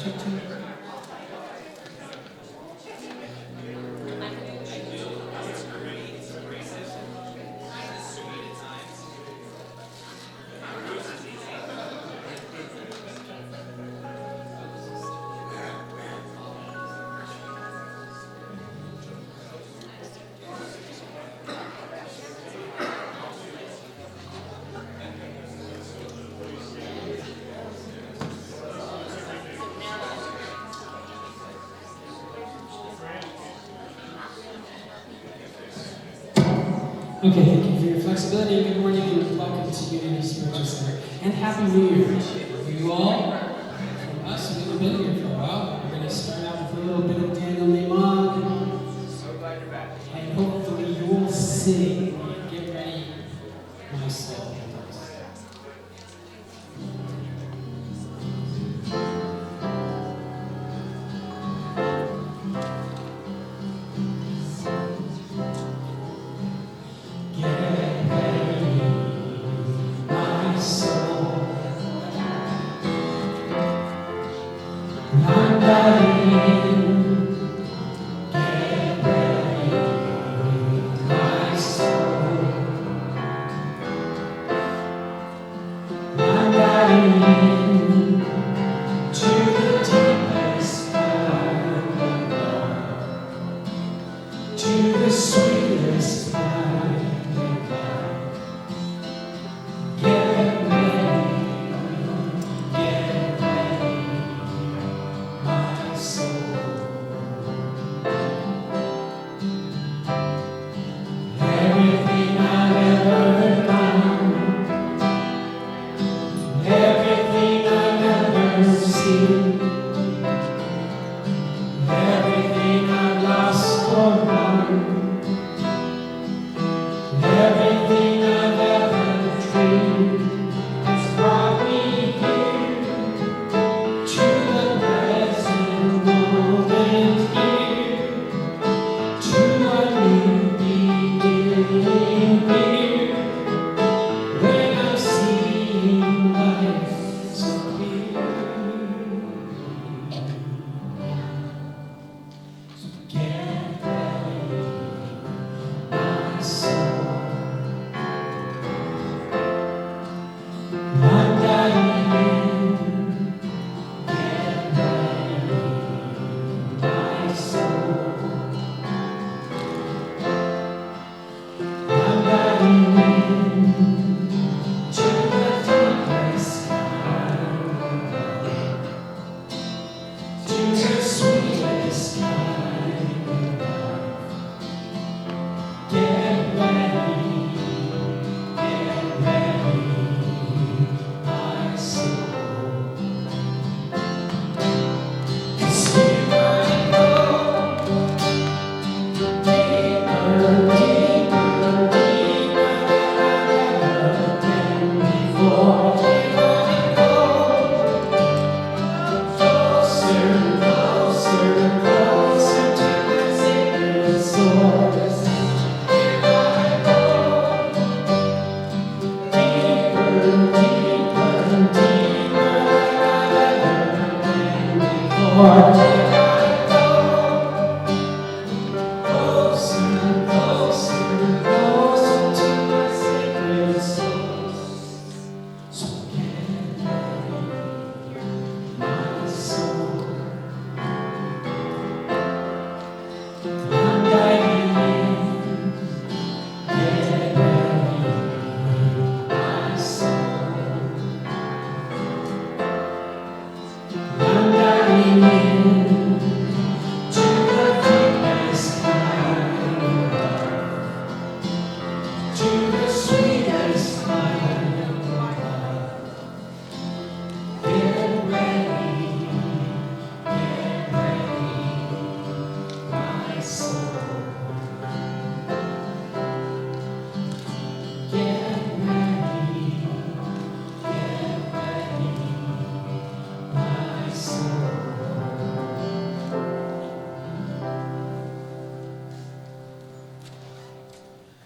Check two. Okay, thank you for your flexibility. Good morning and welcome to Unity Spiritual Center. And Happy New Year to you all. From us, we've been here for a while. We're going to start out with a little bit of Daniel Limon. So glad you're back. And hopefully you will sing. Get ready, my soul.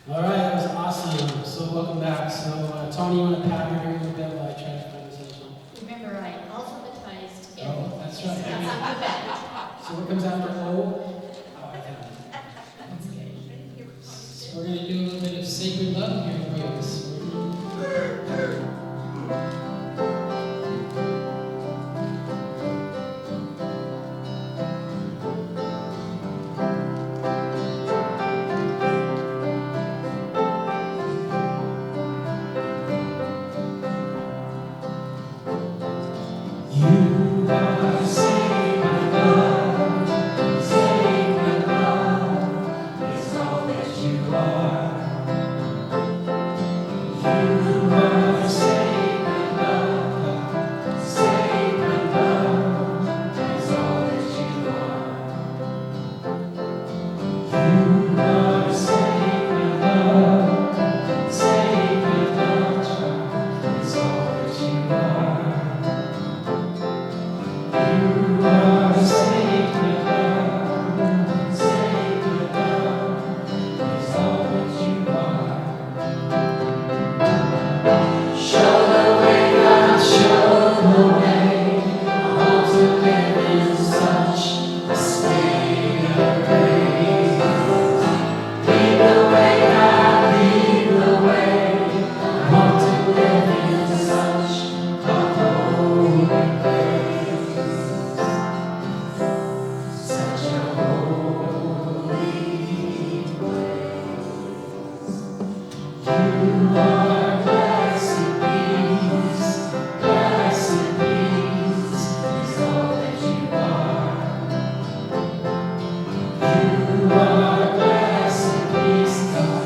All right, that was awesome. So welcome back. So Tony, you want to pat her here a little bit while I try to find this little song? Remember, I alphabetized Oh, everything. that's right. So what comes after O? So we're going to do a little bit of sacred love here in Grace. You are sacred love, sacred love is all that you are. You are sacred love, sacred love is all that you are. You are sacred love, sacred love is all that you are. You are sacred love, sacred love is all that you are. Show the way, God, show the way. I want to live in such a state of grace. Lead the way, God, lead the way. I want to live in such a holy place. Such a holy place. You are blessed peace, blessed peace is all that you are. You are blessed peace, God,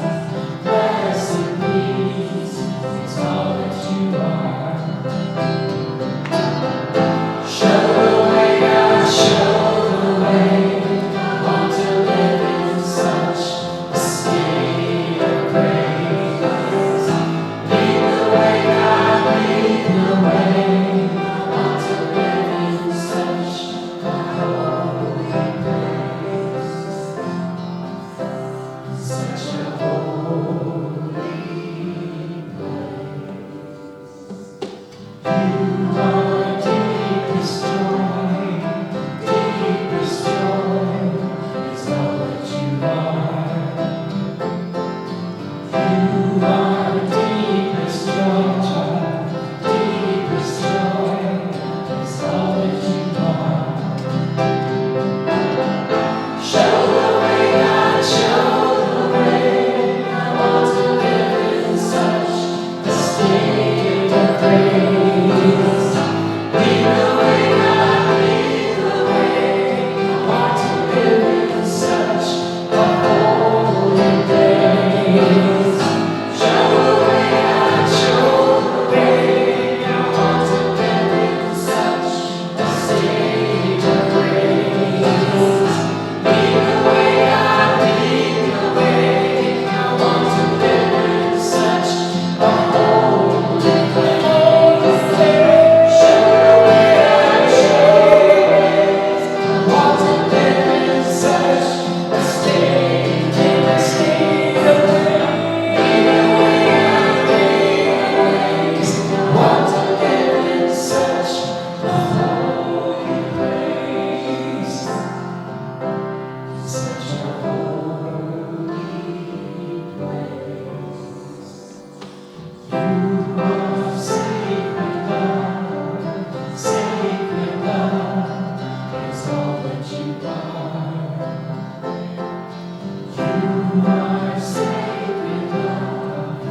blessed peace is all that you are. Show the way, God, show the way. I want to live in such a state of grace. Lead the way, God, lead the way. I want to live in such a holy place. Such a holy place. You are deepest joy, deepest joy is all that you are. You are deepest joy, child, deepest joy is all that you are. Show the way, God, show the way. I want to live in such a state of grace. Lead the way, God, lead the way. I want to live in such a holy place. Show the way, God, show the way. I want to live in such a state of grace. Lead the way, God, lead the way. I want to live in such a holy place. Show the way, God, show the way. I want to live in such a state of grace. Lead the way, God, lead the way. I want to live in such a holy place. Such a holy place. You are sacred love, sacred love is all that you are. You are sacred love,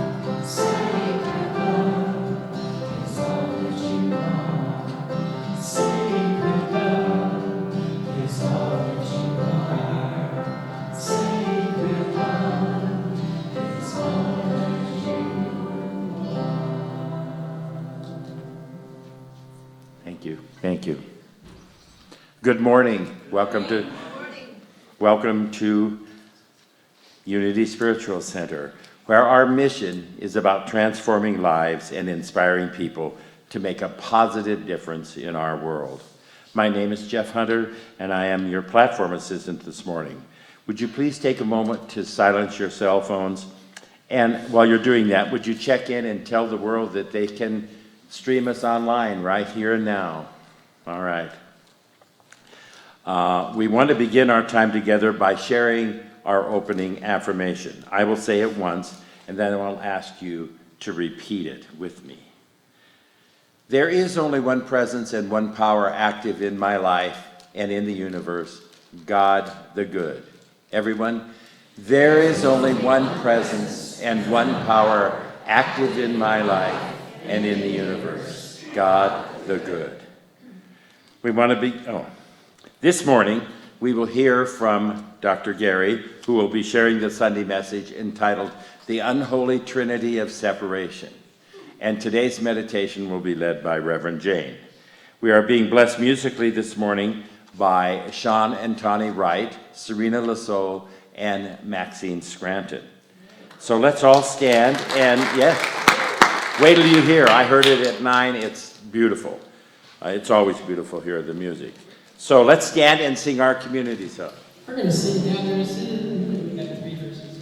sacred love is all that you are. Sacred love is all that you are. Sacred love is all that you are. Thank you. Thank you. Good morning. Welcome to Unity Spiritual Center, where our mission is about transforming lives and inspiring people to make a positive difference in our world. My name is Jeff Hunter, and I am your platform assistant this morning. Would you please take a moment to silence your cell phones? And while you're doing that, would you check in and tell the world that they can stream us online right here and now? All right. We want to begin our time together by sharing our opening affirmation. I will say it once, and then I'll ask you to repeat it with me. There is only one presence and one power active in my life and in the universe, God the Good. Everyone, there is only one presence and one power active in my life and in the universe, God the Good. This morning, we will hear from Dr. Gary, who will be sharing the Sunday message entitled, The Unholy Trinity of Separation. And today's meditation will be led by Reverend Jane. We are being blessed musically this morning by Sean and Tawny Wright, Serena Lassole, and Maxine Scranton. So let's all stand and, yes, wait till you hear. I heard it at 9. It's beautiful. It's always beautiful here, the music. So let's stand and sing our community song. We're going to sing down there. We got 3 verses.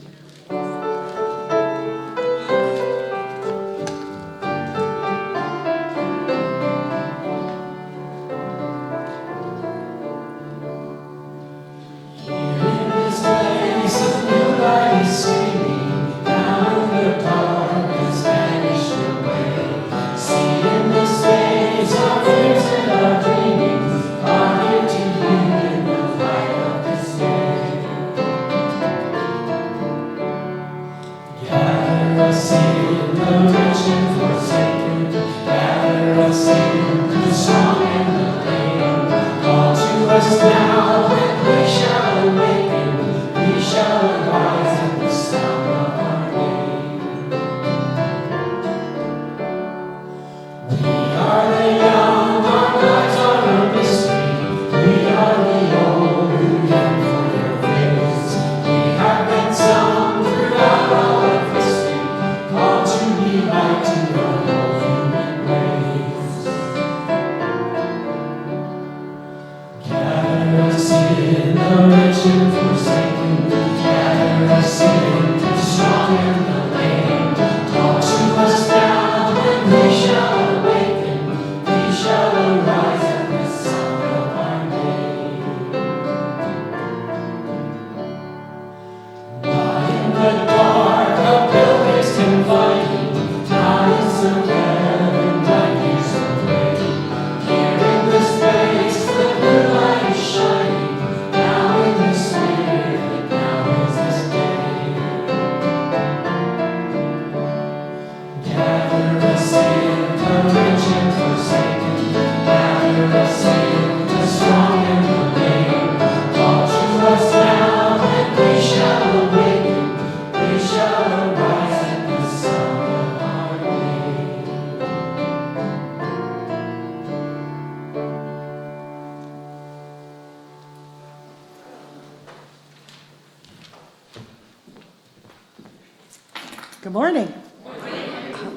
Good morning.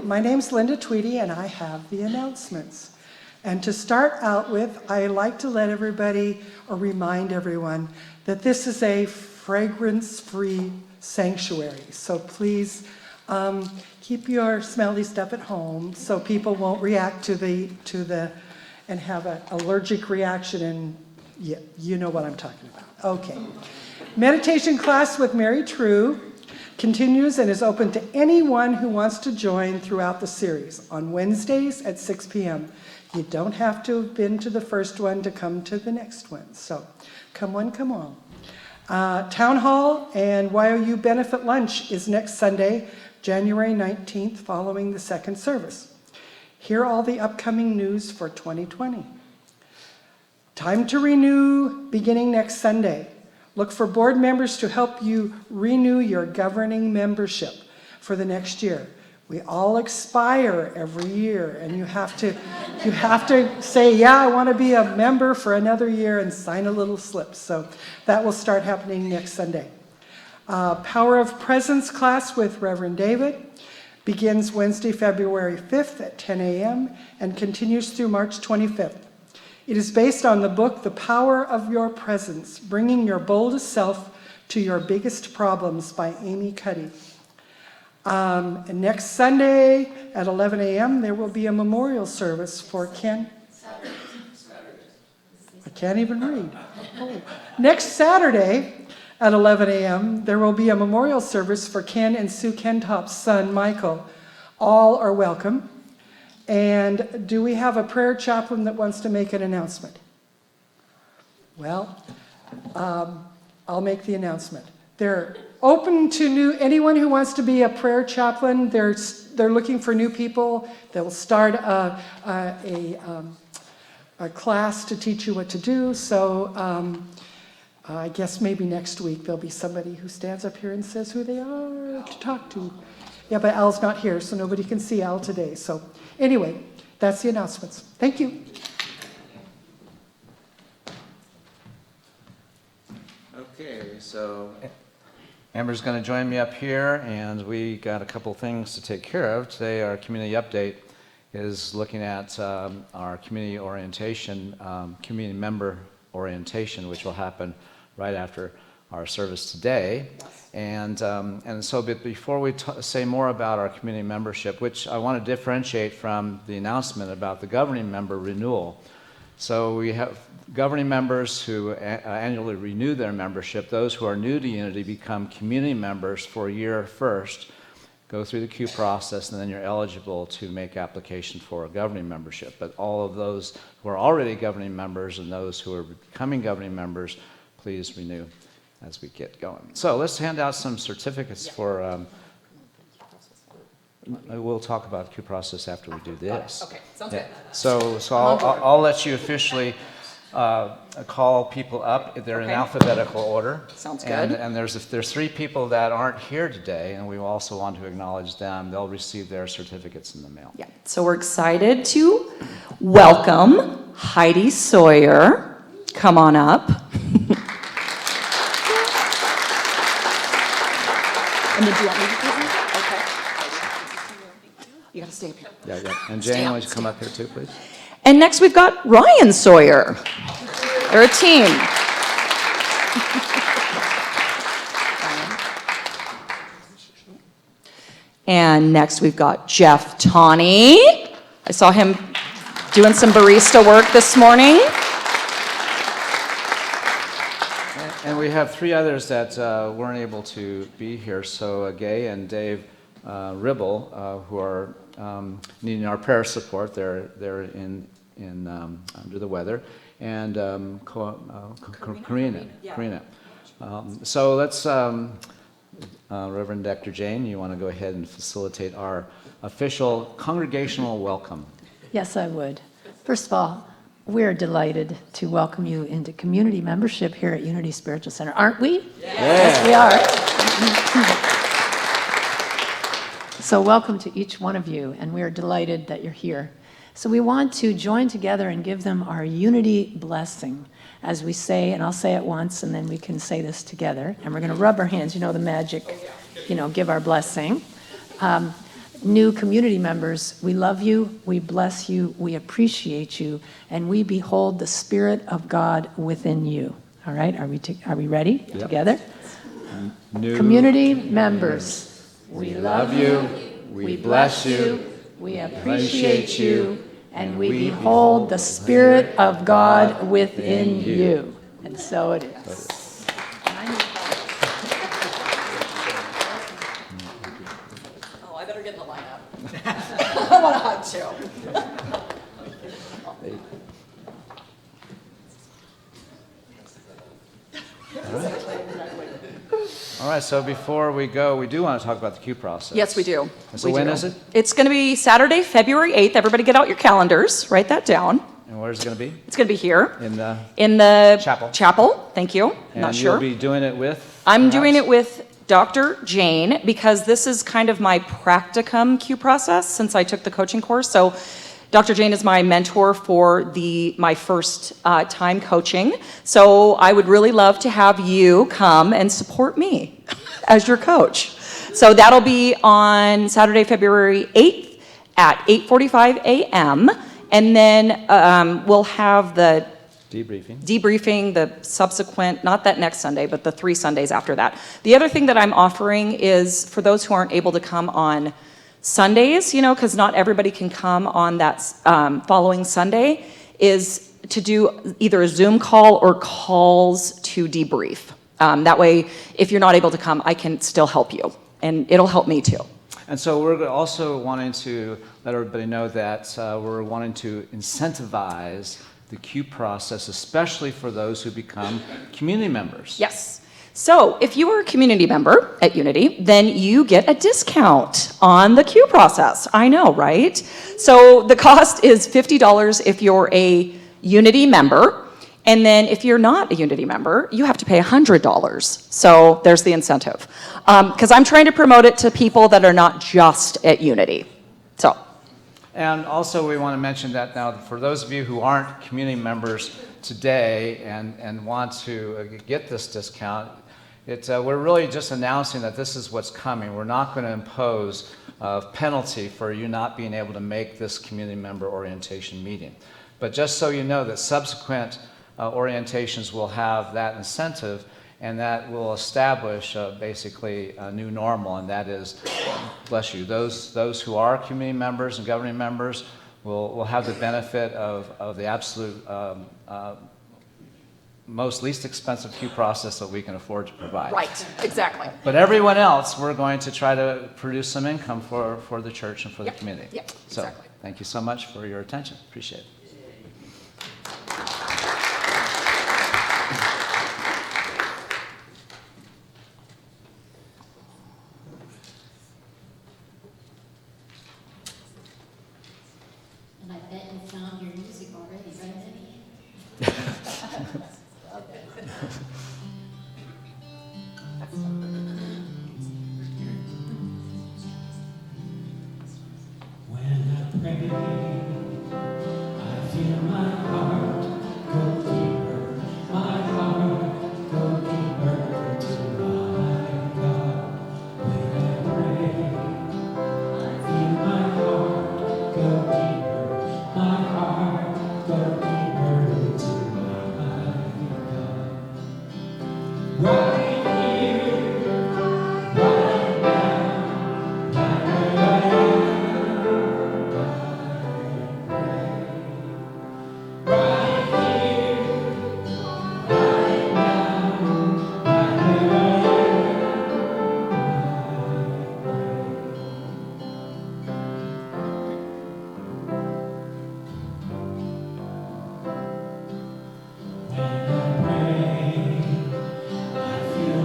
My name's Linda Tweedy, and I have the announcements. And to start out with, I like to let everybody, or remind everyone, that this is a fragrance-free sanctuary. So please keep your smelly stuff at home so people won't react to the and have an allergic reaction. And yeah, you know what I'm talking about. Okay. Meditation class with Mary True continues and is open to anyone who wants to join throughout the series on Wednesdays at 6 p.m. You don't have to have been to the first one to come to the next one. So come on, come on. Town Hall and YOU Benefit Lunch is next Sunday, January 19th, following the second service. Here are all the upcoming news for 2020. Time to renew beginning next Sunday. Look for board members to help you renew your governing membership for the next year. We all expire every year, and you have to say, yeah, I want to be a member for another year, and sign a little slip. So that will start happening next Sunday. Power of Presence class with Reverend David begins Wednesday, February 5th at 10 a.m. and continues through March 25th. It is based on the book, The Power of Your Presence, Bringing Your Boldest Self to Your Biggest Problems by Amy Cuddy. And next Sunday at 11 a.m., there will be a memorial service for Ken. I can't even read. Next Saturday at 11 a.m., there will be a memorial service for Ken and Sue Kentop's son, Michael. All are welcome. And do we have a prayer chaplain that wants to make an announcement? Well, I'll make the announcement. They're open to anyone who wants to be a prayer chaplain. They're looking for new people. They'll start a class to teach you what to do. So I guess maybe next week there'll be somebody who stands up here and says who they are to talk to. Yeah, but Al's not here, so nobody can see Al today. So anyway, that's the announcements. Thank you. Okay, so Amber's going to join me up here, and we got a couple things to take care of. Today, our community update is looking at our community orientation, community member orientation, which will happen right after our service today. And so before we say more about our community membership, which I want to differentiate from the announcement about the governing member renewal. So we have governing members who annually renew their membership. Those who are new to Unity become community members for a year first, go through the queue process, and then you're eligible to make application for a governing membership. But all of those who are already governing members and those who are becoming governing members, please renew as we get going. So let's hand out some certificates for... we'll talk about the queue process after we do this. Okay, sounds good. So I'll let you officially call people up. They're in Okay. alphabetical order. Sounds good. And there's three people that aren't here today, and we also want to acknowledge them. They'll receive their certificates in the mail. Yeah, so we're excited to welcome Heidi Sawyer. Come on up. And then do you want me to present? Okay. You gotta stay up here. Yeah. And Stay Jane, up, why don't you come stay up here too, please? And next we've got Ryan Sawyer. They're a team. And next we've got Jeff Tawney. I saw him doing some barista work this morning. And we have three others that weren't able to be here. So Gay and Dave Ribble, who are needing our prayer support. They're under the weather. And Karina. So let's, Reverend Dr. Jane, you want to go ahead and facilitate our official congregational welcome. Yes, I would. First of all, we're delighted to welcome you into community membership here at Unity Spiritual Center, aren't we? Yes, we are. So welcome to each one of you, and we're delighted that you're here. So we want to join together and give them our unity blessing as we say, and I'll say it once, and then we can say this together, and we're going to rub our hands, you know the magic, give our blessing. New community members, we love you, we bless you, we appreciate you, and we behold the Spirit of God within you. All right, are we ready together? New Community members, we love you, we bless you, we appreciate you, and we behold the Spirit of God within you. And so it is. Oh, I better get in the lineup. I want to hug too. All right, so before we go, we do want to talk about the queue process. Yes, we do. So when is it? It's going to be Saturday, February 8th. Everybody get out your calendars. Write that down. And where's it going to be? It's going to be here. In the Chapel. Chapel. Thank you. And Not sure. you'll be doing it with? I'm doing perhaps? it with Dr. Jane because this is kind of my practicum queue process since I took the coaching course. So Dr. Jane is my mentor for my first time coaching. So I would really love to have you come and support me as your coach. So that'll be on Saturday, February 8th at 8:45 a.m. And then we'll have the debriefing, the subsequent, not that next Sunday, but the 3 Sundays after that. The other thing that I'm offering is for those who aren't able to come on Sundays, because not everybody can come on that following Sunday, is to do either a Zoom call or calls to debrief. That way, if you're not able to come, I can still help you, and it'll help me too. And so we're also wanting to let everybody know that we're wanting to incentivize the Q process, especially for those who become community members. Yes. So if you are a community member at Unity, then you get a discount on the Q process. I know, right? So the cost is $50 if you're a Unity member. And then if you're not a Unity member, you have to pay $100. So there's the incentive. Because I'm trying to promote it to people that are not just at Unity. So. And also we want to mention that now for those of you who aren't community members today and want to get this discount, we're really just announcing that this is what's coming. We're not going to impose a penalty for you not being able to make this community member orientation meeting. But just so you know that subsequent orientations will have that incentive, and that will establish basically a new normal, and that is, bless you, those who are community members and governing members will have the benefit of the absolute most least expensive Q process that we can afford to provide. Right, exactly. But everyone else, we're going to try to produce some income for the church and for the community. Yep, So exactly. thank you so much for your attention. Appreciate it. And I bet you found your music already, right, Eddie? When I pray, I feel my heart go deeper, my heart go deeper to my God. When I pray, I feel my heart go deeper, my heart go deeper to my God. Right here, right now, right where I am.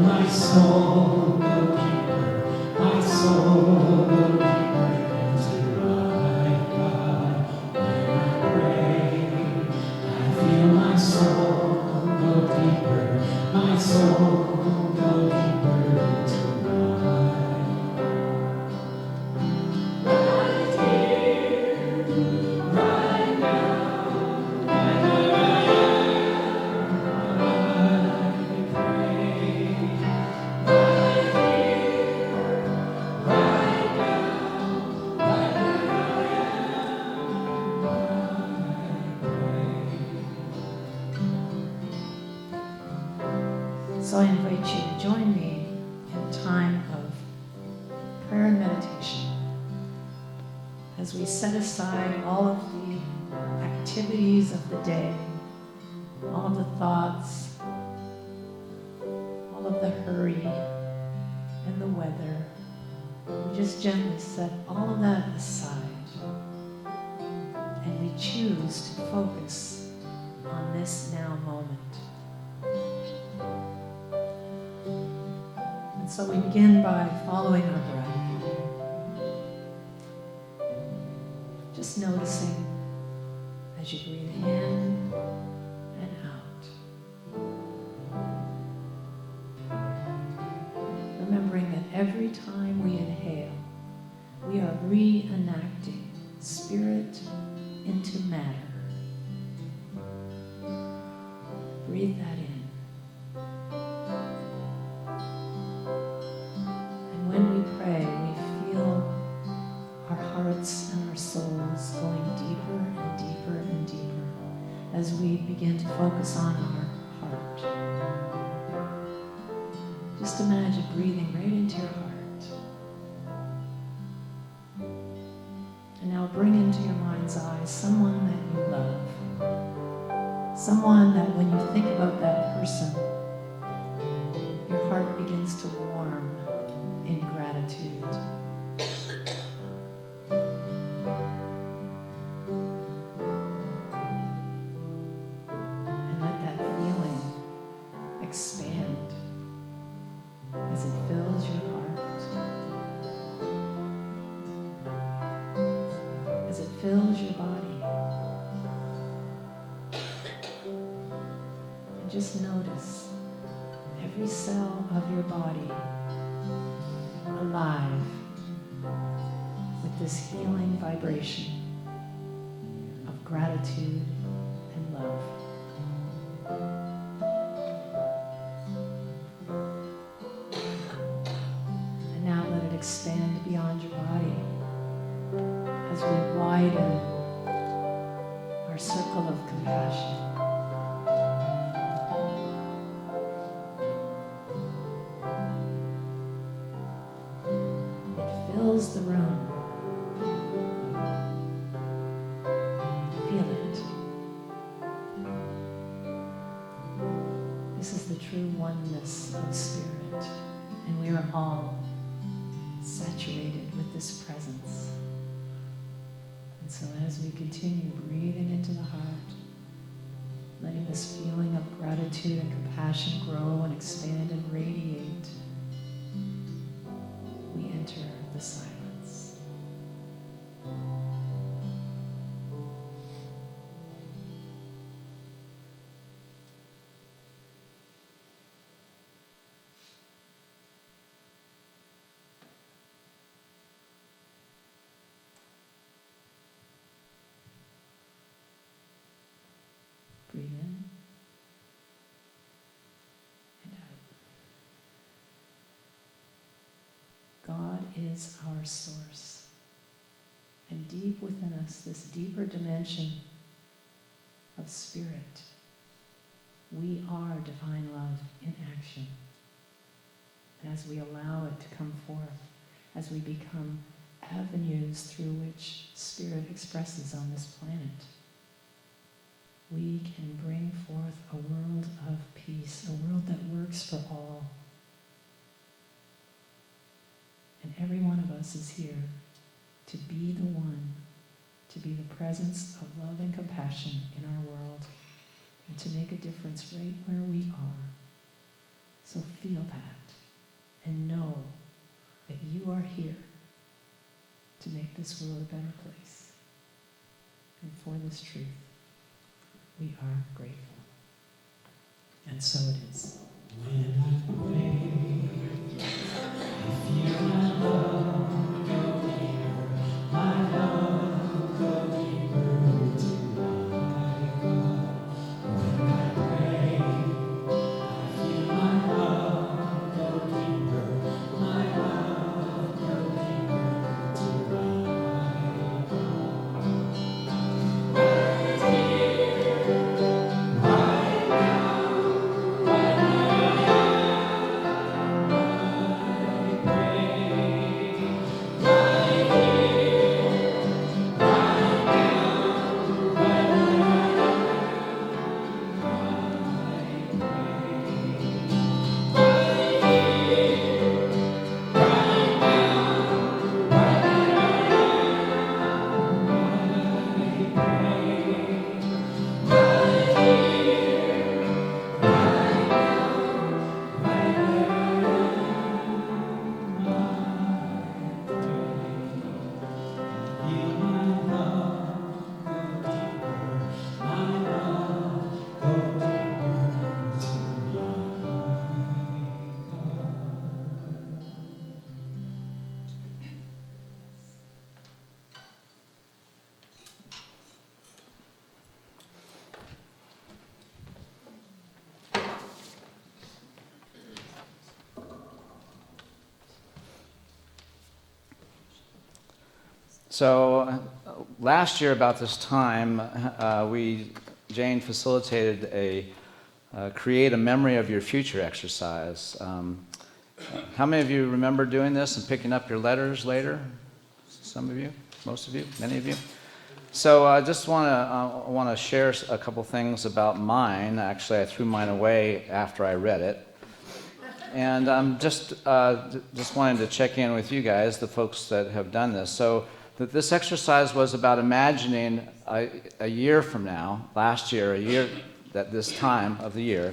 My soul go deeper, my soul go deeper into my God. When I pray, I feel my soul go deeper, my soul go deeper into my God. Right here, right now, right where I So I invite you to join me in a time of prayer and meditation as we set aside all of the activities of the day, all of the thoughts, all of the hurry and the weather. We just gently set all of that aside, and we choose to focus on this now moment. And so we begin by following our breath. Just noticing as you breathe in and out. Remembering that every time we inhale, we are reenacting spirit into matter. Breathe that in. And when we pray, we feel our hearts and our souls going deeper and deeper and deeper as we begin to focus on our heart. Just imagine breathing right into your heart. And now bring into your mind's eye someone that you love. Someone that when you think about that person, your heart begins to warm in gratitude. And let that feeling expand as it fills your heart, as it fills your body. And just notice every cell of your body alive with this healing vibration of gratitude and love. And now let it expand beyond your body as we widen our circle of compassion. It fills the room. Feel it. This is the true oneness of spirit, and we are all saturated with this presence. And so as we continue breathing into the heart, letting this feeling of gratitude and compassion grow and expand and radiate, we enter the silence. Breathe in and out. God is our source. And deep within us, this deeper dimension of spirit, we are divine love in action. And as we allow it to come forth, as we become avenues through which spirit expresses on this planet, we can bring forth a world of peace, a world that works for all. And every one of us is here to be the one, to be the presence of love and compassion in our world, and to make a difference right where we are. So feel that, and know that you are here to make this world a better place. And for this truth, we are grateful. And so it is. When I pray, I feel my love go deeper, my love go deeper to my God. When I pray, I feel my love go deeper, my love go deeper to my God. Right here, right now, right So last year about this time, Jane facilitated a create a memory of your future exercise. How many of you remember doing this and picking up your letters later? Some of you, most of you, many of you? So I just want to share a couple things about mine. Actually, I threw mine away after I read it. And I'm just wanting to check in with you guys, the folks that have done this. So this exercise was about imagining a year from now, last year, a year at this time of the year,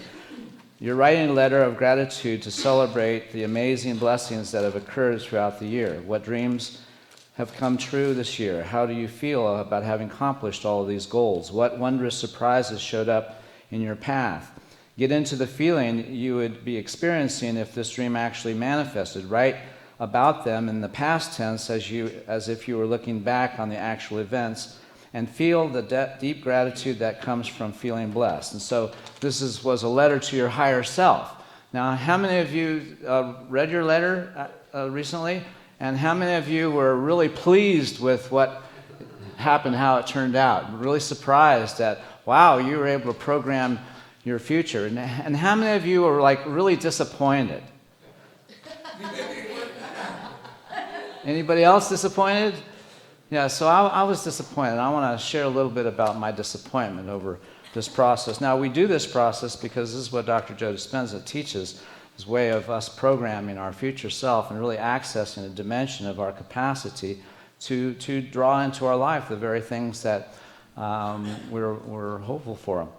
you're writing a letter of gratitude to celebrate the amazing blessings that have occurred throughout the year. What dreams have come true this year? How do you feel about having accomplished all of these goals? What wondrous surprises showed up in your path? Get into the feeling you would be experiencing if this dream actually manifested. Write about them in the past tense as if you were looking back on the actual events, and feel the deep gratitude that comes from feeling blessed. And so this was a letter to your higher self. Now, how many of you read your letter recently? And how many of you were really pleased with what happened, how it turned out? Really surprised that, wow, you were able to program your future. And how many of you were like really disappointed? Anybody else disappointed? Yeah, so I was disappointed. I want to share a little bit about my disappointment over this process. Now, we do this process because this is what Dr. Joe Dispenza teaches, his way of us programming our future self and really accessing a dimension of our capacity to draw into our life the very things that we're hopeful for.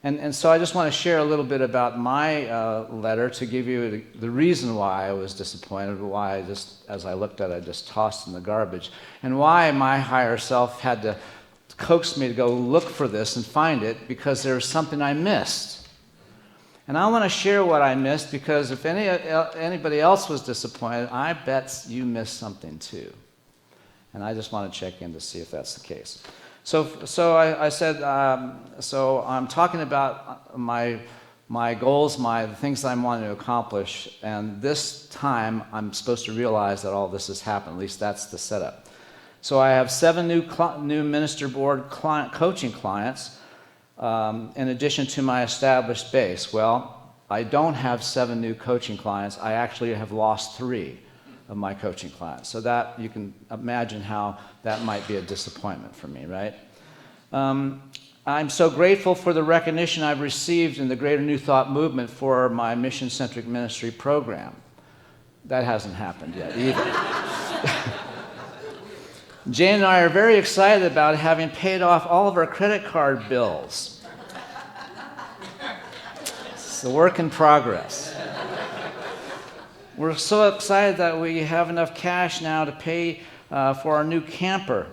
And so I just want to share a little bit about my letter to give you the reason why I was disappointed, why as I looked at it, I just tossed in the garbage, and why my higher self had to coax me to go look for this and find it, because there was something I missed. And I want to share what I missed, because if anybody else was disappointed, I bet you missed something too. And I just want to check in to see if that's the case. So I said, so I'm talking about my goals, the things that I'm wanting to accomplish, and this time I'm supposed to realize that all this has happened. At least that's the setup. So I have 7 new Minister Board coaching clients, in addition to my established base. Well, I don't have 7 new coaching clients. I actually have lost 3 of my coaching clients. So that, you can imagine how that might be a disappointment for me, right? I'm so grateful for the recognition I've received in the Greater New Thought movement for my mission-centric ministry program. That hasn't happened yet either. Jane and I are very excited about having paid off all of our credit card bills. It's a work in progress. We're so excited that we have enough cash now to pay for our new camper.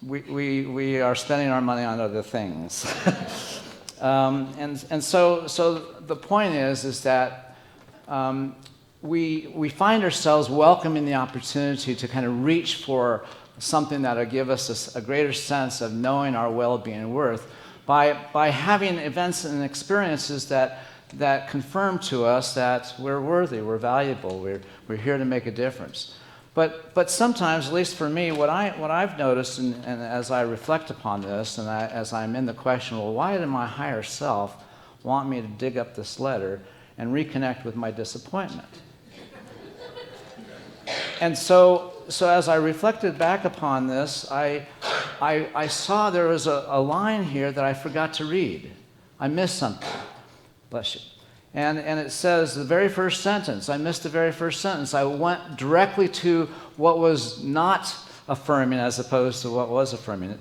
We are spending our money on other things. And so the point is that we find ourselves welcoming the opportunity to kind of reach for something that will give us a greater sense of knowing our well-being and worth by having events and experiences that confirm to us that we're worthy, we're valuable, we're here to make a difference. But sometimes, at least for me, what I've noticed, and as I reflect upon this, and as I'm in the question, well, why did my higher self want me to dig up this letter and reconnect with my disappointment? And so as I reflected back upon this, I saw there was a line here that I forgot to read. I missed something. Bless you. And it says the very first sentence. I missed the very first sentence. I went directly to what was not affirming as opposed to what was affirming.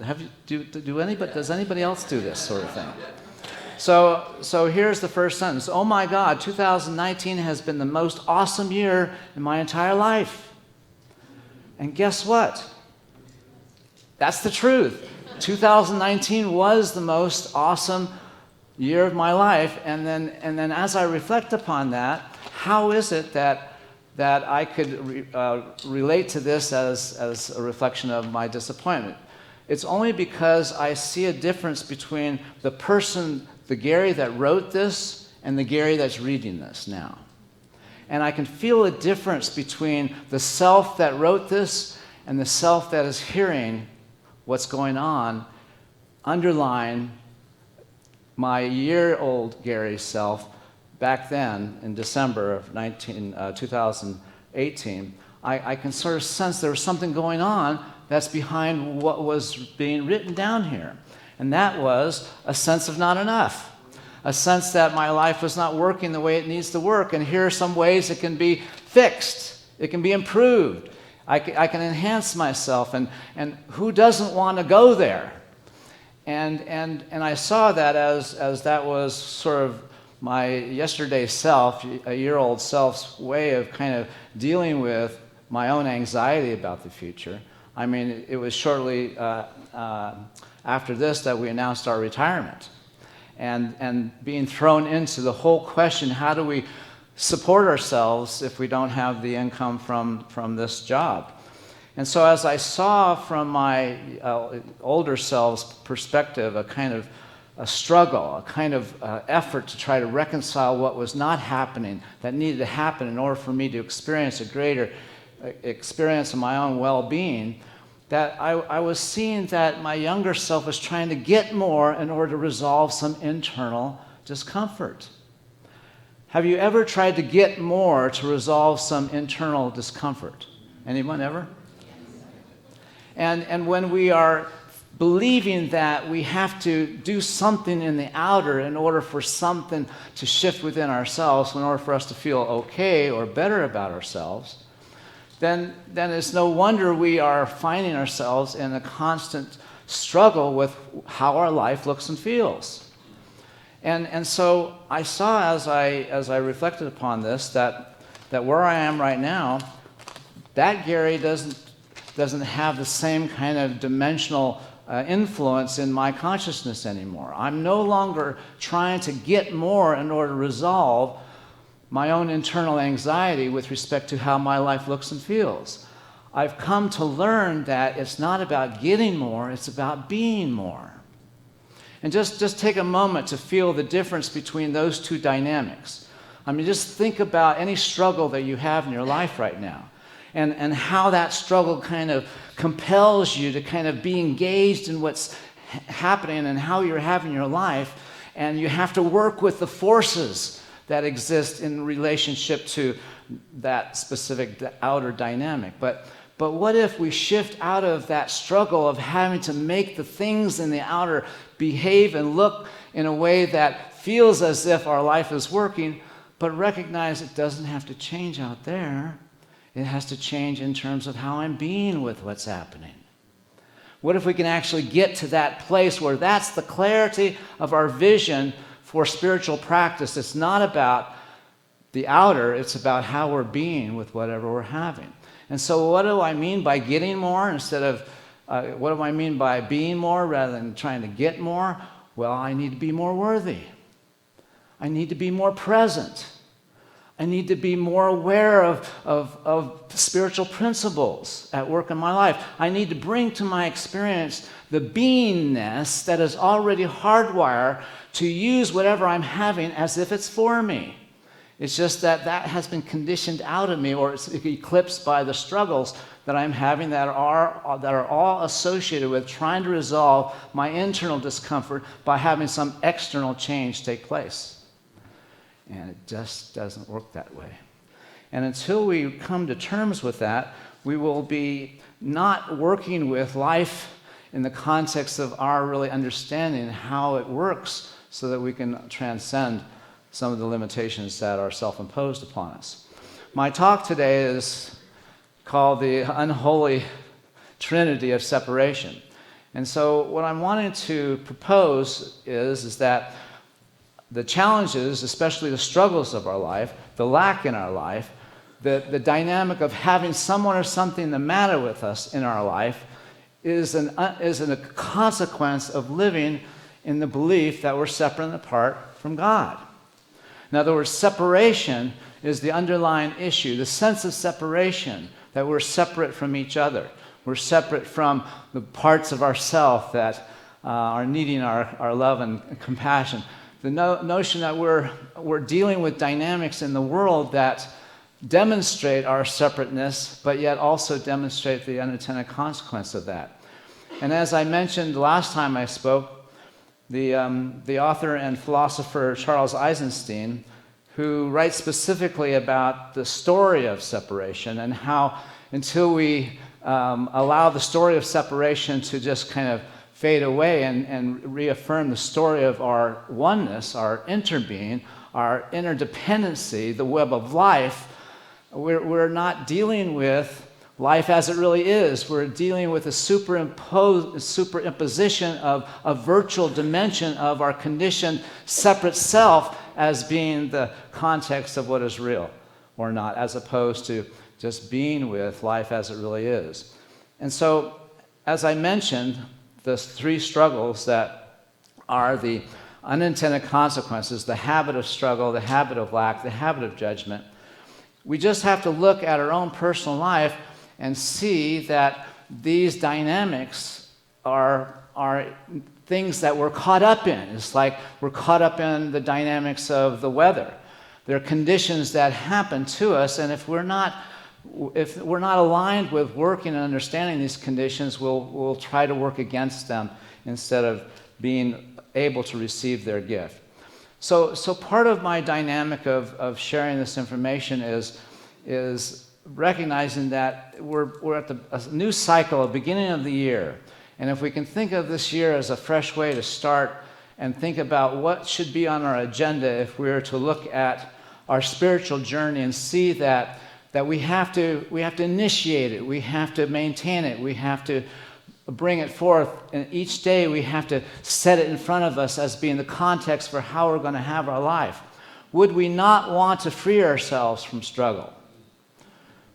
Does anybody else do this sort of thing? So here's the first sentence. Oh my God, 2019 has been the most awesome year in my entire life. And guess what? That's the truth. 2019 was the most awesome year of my life, and then as I reflect upon that, how is it that I could relate to this as a reflection of my disappointment? It's only because I see a difference between the person, the Gary that wrote this, and the Gary that's reading this now. And I can feel a difference between the self that wrote this and the self that is hearing what's going on, underlying my year-old Gary self back then in December of 2018. I can sort of sense there was something going on that's behind what was being written down here. And that was a sense of not enough, a sense that my life was not working the way it needs to work. And here are some ways it can be fixed, it can be improved. I can enhance myself, and who doesn't want to go there? And I saw that as that was sort of my yesterday self, a year-old self's way of kind of dealing with my own anxiety about the future. I mean, it was shortly after this that we announced our retirement, and being thrown into the whole question: how do we support ourselves if we don't have the income from this job? And so as I saw from my older self's perspective a kind of a struggle, a kind of effort to try to reconcile what was not happening, that needed to happen in order for me to experience a greater experience of my own well-being, that I was seeing that my younger self was trying to get more in order to resolve some internal discomfort. Have you ever tried to get more to resolve some internal discomfort? Anyone ever? And when we are believing that we have to do something in the outer in order for something to shift within ourselves, in order for us to feel okay or better about ourselves, then it's no wonder we are finding ourselves in a constant struggle with how our life looks and feels. And so I saw as I reflected upon this that where I am right now, that Gary doesn't have the same kind of dimensional influence in my consciousness anymore. I'm no longer trying to get more in order to resolve my own internal anxiety with respect to how my life looks and feels. I've come to learn that it's not about getting more, it's about being more. And just take a moment to feel the difference between those two dynamics. I mean, just think about any struggle that you have in your life right now, and how that struggle kind of compels you to kind of be engaged in what's happening and how you're having your life, and you have to work with the forces that exist in relationship to that specific outer dynamic. But what if we shift out of that struggle of having to make the things in the outer behave and look in a way that feels as if our life is working, but recognize it doesn't have to change out there. It has to change in terms of how I'm being with what's happening. What if we can actually get to that place where that's the clarity of our vision for spiritual practice? It's not about the outer, it's about how we're being with whatever we're having. And so what do I mean by getting more instead of, what do I mean by being more rather than trying to get more? Well, I need to be more worthy. I need to be more present. I need to be more aware of spiritual principles at work in my life. I need to bring to my experience the beingness that is already hardwired to use whatever I'm having as if it's for me. It's just that has been conditioned out of me, or it's eclipsed by the struggles that I'm having that are all associated with trying to resolve my internal discomfort by having some external change take place. And it just doesn't work that way. And until we come to terms with that, we will be not working with life in the context of our really understanding how it works so that we can transcend some of the limitations that are self-imposed upon us. My talk today is called the Unholy Trinity of Separation. And so what I'm wanting to propose is that the challenges, especially the struggles of our life, the lack in our life, the dynamic of having someone or something the matter with us in our life is a consequence of living in the belief that we're separate and apart from God. In other words, separation is the underlying issue, the sense of separation, that we're separate from each other. We're separate from the parts of ourself that are needing our love and compassion. The notion that we're dealing with dynamics in the world that demonstrate our separateness, but yet also demonstrate the unintended consequence of that. And as I mentioned last time I spoke, the author and philosopher Charles Eisenstein, who writes specifically about the story of separation and how until we allow the story of separation to just kind of fade away and reaffirm the story of our oneness, our interbeing, our interdependency, the web of life, we're not dealing with life as it really is. We're dealing with a superimposition of a virtual dimension of our conditioned separate self as being the context of what is real or not, as opposed to just being with life as it really is. And so, as I mentioned, the three struggles that are the unintended consequences, the habit of struggle, the habit of lack, the habit of judgment, we just have to look at our own personal life and see that these dynamics are things that we're caught up in. It's like we're caught up in the dynamics of the weather. They're conditions that happen to us, and if we're not aligned with working and understanding these conditions, we'll try to work against them instead of being able to receive their gift. So part of my dynamic of sharing this information is recognizing that we're at a new cycle, a beginning of the year. And if we can think of this year as a fresh way to start and think about what should be on our agenda if we were to look at our spiritual journey and see that we have to initiate it, we have to maintain it, we have to bring it forth, and each day we have to set it in front of us as being the context for how we're going to have our life. Would we not want to free ourselves from struggle?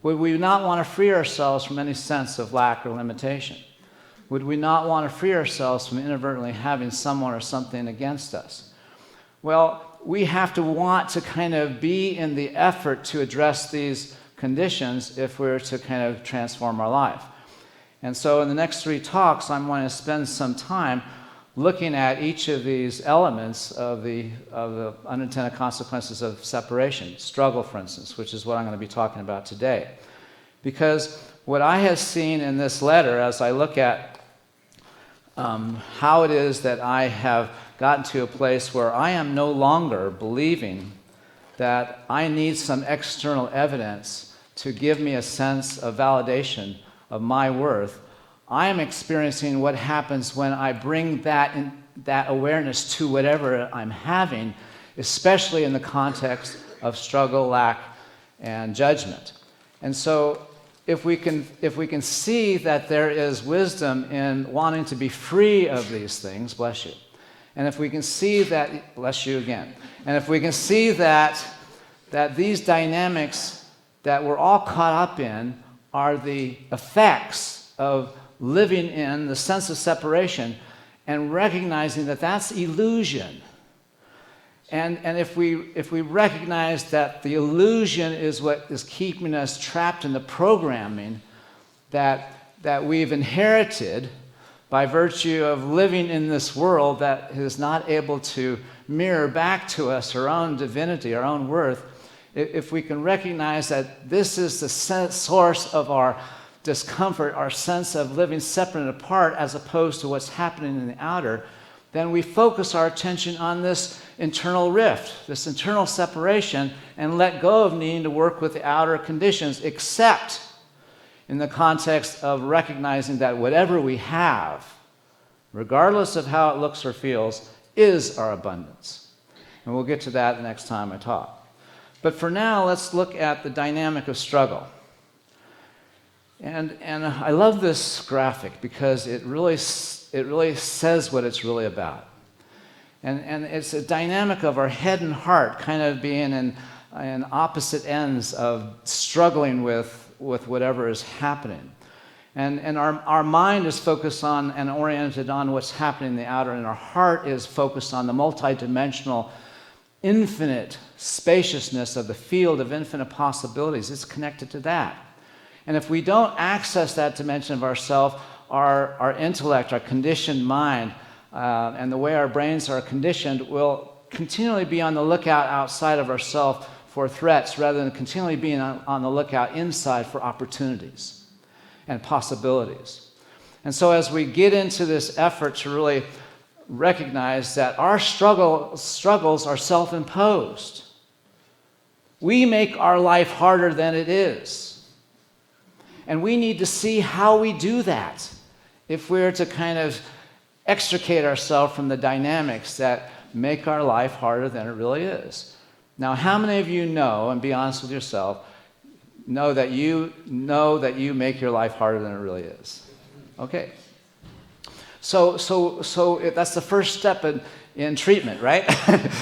Would we not want to free ourselves from any sense of lack or limitation? Would we not want to free ourselves from inadvertently having someone or something against us? Well, we have to want to kind of be in the effort to address these conditions if we're to kind of transform our life. And so in the next three talks, I'm going to spend some time looking at each of these elements of the unintended consequences of separation, struggle, for instance, which is what I'm going to be talking about today. Because what I have seen in this letter, as I look at how it is that I have gotten to a place where I am no longer believing that I need some external evidence to give me a sense of validation of my worth, I am experiencing what happens when I bring that awareness to whatever I'm having, especially in the context of struggle, lack, and judgment. And so if we can see that there is wisdom in wanting to be free of these things, bless you, and if we can see that, bless you again, and if we can see that these dynamics that we're all caught up in are the effects of living in the sense of separation and recognizing that that's illusion. And if we recognize that the illusion is what is keeping us trapped in the programming that we've inherited by virtue of living in this world that is not able to mirror back to us our own divinity, our own worth, if we can recognize that this is the source of our discomfort, our sense of living separate and apart as opposed to what's happening in the outer, then we focus our attention on this internal rift, this internal separation, and let go of needing to work with the outer conditions, except in the context of recognizing that whatever we have, regardless of how it looks or feels, is our abundance. And we'll get to that the next time I talk. But for now, let's look at the dynamic of struggle. And I love this graphic because it really says what it's really about. And it's a dynamic of our head and heart kind of being in opposite ends of struggling with whatever is happening. And our mind is focused on and oriented on what's happening in the outer, and our heart is focused on the multidimensional, infinite spaciousness of the field of infinite possibilities. It's connected to that. And if we don't access that dimension of ourself, our intellect, our conditioned mind, and the way our brains are conditioned will continually be on the lookout outside of ourselves for threats rather than continually being on the lookout inside for opportunities and possibilities. And so as we get into this effort to really recognize that our struggles are self-imposed, we make our life harder than it is. And we need to see how we do that if we're to kind of extricate ourselves from the dynamics that make our life harder than it really is. Now, how many of you know, and be honest with yourself, know that you make your life harder than it really is? Okay. So that's the first step in treatment, right?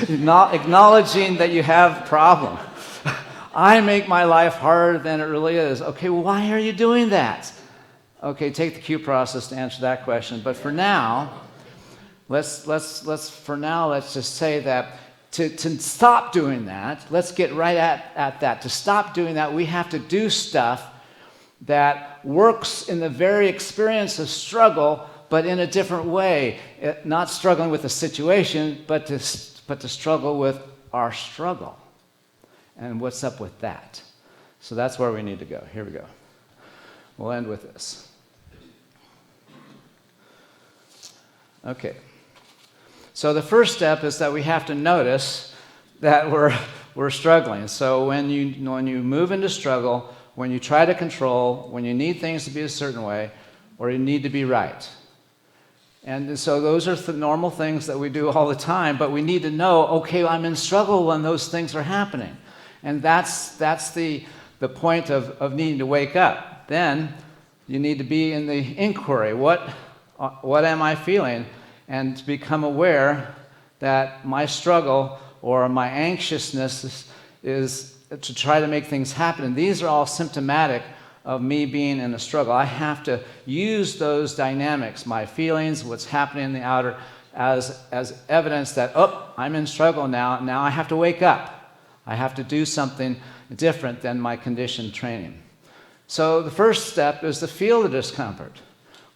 Not acknowledging that you have a problem. I make my life harder than it really is. Okay, why are you doing that? Okay, take the Q process to answer that question. But for now, let's just say that to stop doing that, let's get right at that. To stop doing that, we have to do stuff that works in the very experience of struggle, but in a different way. Not struggling with the situation, but to struggle with our struggle. And what's up with that? So that's where we need to go. Here we go. We'll end with this. Okay. So the first step is that we have to notice that we're struggling. So when you move into struggle, when you try to control, when you need things to be a certain way, or you need to be right. And so those are the normal things that we do all the time, but we need to know, okay, I'm in struggle when those things are happening. And that's the point of needing to wake up. Then you need to be in the inquiry. What am I feeling? And to become aware that my struggle or my anxiousness is to try to make things happen. And these are all symptomatic of me being in a struggle. I have to use those dynamics, my feelings, what's happening in the outer, as evidence that, I'm in struggle now. Now I have to wake up. I have to do something different than my conditioned training. So the first step is to feel the discomfort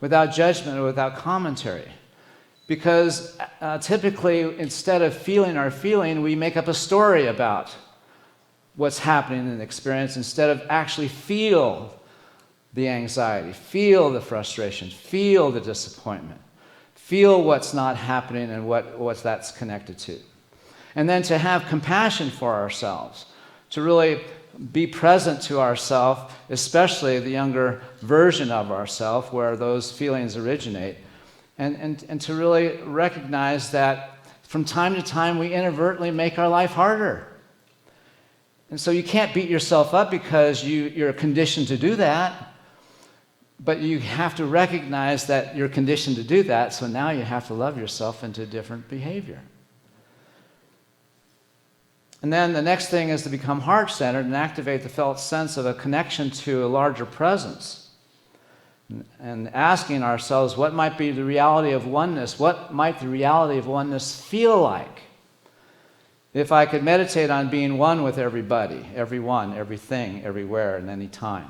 without judgment or without commentary. Because typically, instead of feeling our feeling, we make up a story about what's happening in the experience instead of actually feel the anxiety, feel the frustration, feel the disappointment, feel what's not happening and what that's connected to. And then to have compassion for ourselves, to really be present to ourselves, especially the younger version of ourselves where those feelings originate, and to really recognize that from time to time we inadvertently make our life harder. And so you can't beat yourself up because you're conditioned to do that, but you have to recognize that you're conditioned to do that, so now you have to love yourself into different behavior. And then the next thing is to become heart-centered and activate the felt sense of a connection to a larger presence. And asking ourselves, what might be the reality of oneness? What might the reality of oneness feel like? If I could meditate on being one with everybody, everyone, everything, everywhere, and any time.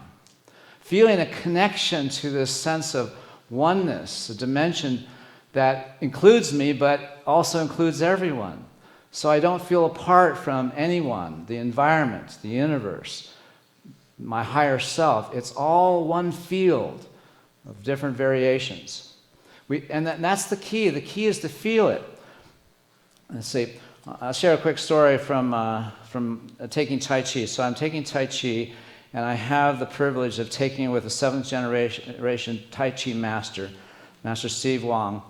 Feeling a connection to this sense of oneness, a dimension that includes me but also includes everyone. So I don't feel apart from anyone, the environment, the universe, my higher self. It's all one field of different variations. And that's the key. The key is to feel it. Let's see. I'll share a quick story from taking Tai Chi. So I'm taking Tai Chi, and I have the privilege of taking it with a 7th generation Tai Chi master, Master Steve Wong.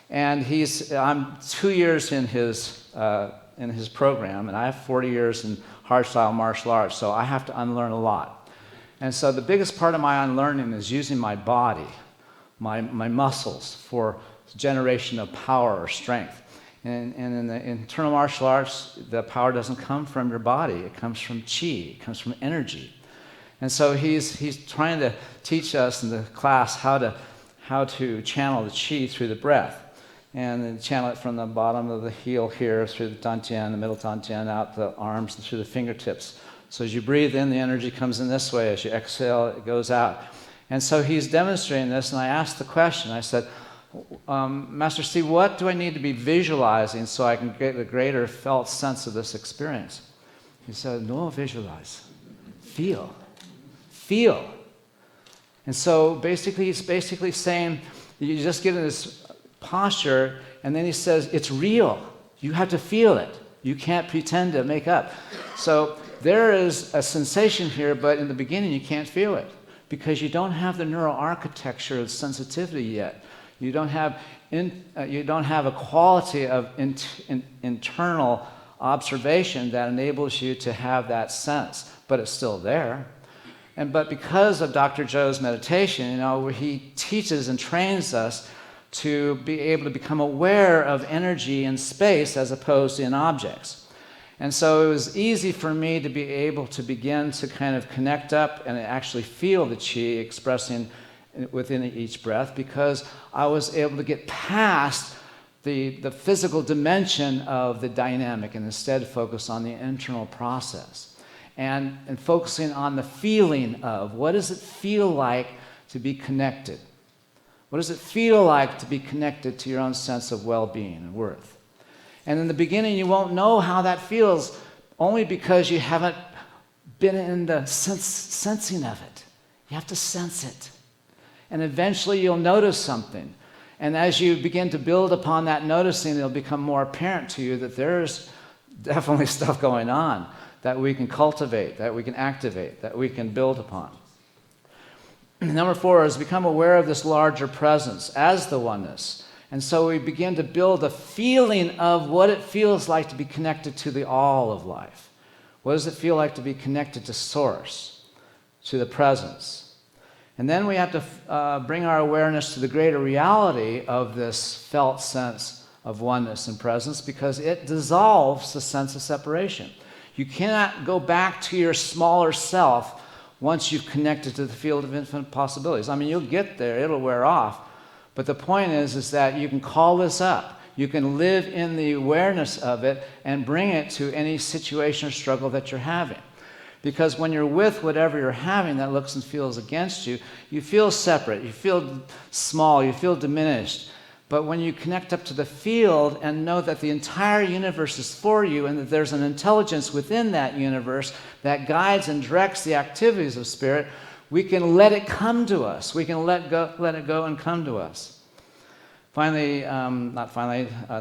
And I'm 2 years in his program, and I have 40 years in hardstyle martial arts, so I have to unlearn a lot. And so the biggest part of my unlearning is using my body, my muscles, for generation of power or strength. And in the internal martial arts, the power doesn't come from your body. It comes from chi. It comes from energy. And so he's trying to teach us in the class how to channel the chi through the breath. And then channel it from the bottom of the heel here through the dantian, the middle dantian, out the arms and through the fingertips. So as you breathe in, the energy comes in this way. As you exhale, it goes out. And so he's demonstrating this, and I asked the question. I said, Master Steve, what do I need to be visualizing so I can get a greater felt sense of this experience? He said, no, visualize. Feel. Feel. And so basically, he's basically saying, you just get in this posture, and then he says, it's real. You have to feel it. You can't pretend to make up. So there is a sensation here, but in the beginning, you can't feel it. because you don't have the neural architecture of sensitivity yet. You don't have a quality of internal observation that enables you to have that sense, but it's still there. But because of Dr. Joe's meditation, where he teaches and trains us to be able to become aware of energy in space as opposed to in objects. And so it was easy for me to be able to begin to kind of connect up and actually feel the chi expressing within each breath, because I was able to get past the physical dimension of the dynamic and instead focus on the internal process. And focusing on the feeling of what does it feel like to be connected? What does it feel like to be connected to your own sense of well-being and worth? And in the beginning, you won't know how that feels, only because you haven't been in the sensing of it. You have to sense it. And eventually you'll notice something. And as you begin to build upon that noticing, it'll become more apparent to you that there's definitely stuff going on that we can cultivate, that we can activate, that we can build upon. Number 4 is become aware of this larger presence as the oneness. And so we begin to build a feeling of what it feels like to be connected to the all of life. What does it feel like to be connected to Source, to the presence? And then we have to bring our awareness to the greater reality of this felt sense of oneness and presence, because it dissolves the sense of separation. You cannot go back to your smaller self once you've connected to the field of infinite possibilities. I mean, you'll get there, it'll wear off. But the point is that you can call this up. You can live in the awareness of it and bring it to any situation or struggle that you're having. Because when you're with whatever you're having that looks and feels against you, you feel separate, you feel small, you feel diminished. But when you connect up to the field and know that the entire universe is for you and that there's an intelligence within that universe that guides and directs the activities of spirit, we can let it come to us. We can let it go and come to us.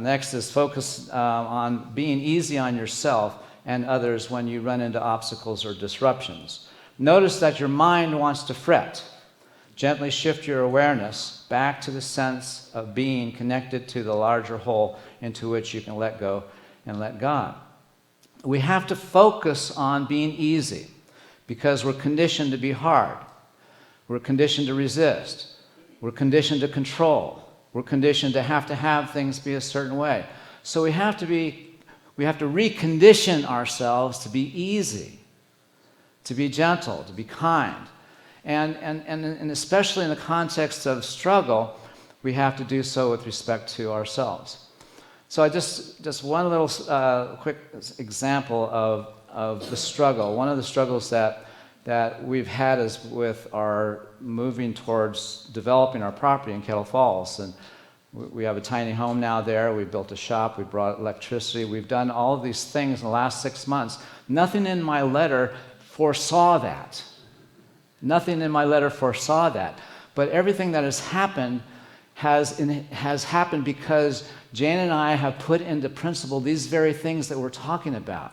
Next is focus on being easy on yourself and others when you run into obstacles or disruptions. Notice that your mind wants to fret. Gently shift your awareness back to the sense of being connected to the larger whole into which you can let go and let God. We have to focus on being easy because we're conditioned to be hard. We're conditioned to resist. We're conditioned to control. We're conditioned to have things be a certain way. So we have to recondition ourselves to be easy, to be gentle, to be kind. And especially in the context of struggle, we have to do so with respect to ourselves. So just one little quick example of the struggle. One of the struggles that we've had is with our moving towards developing our property in Kettle Falls. And we have a tiny home now there. We built a shop. We brought electricity. We've done all of these things in the last 6 months. Nothing in my letter foresaw that. Nothing in my letter foresaw that. But everything that has happened has happened because Jane and I have put into principle these very things that we're talking about.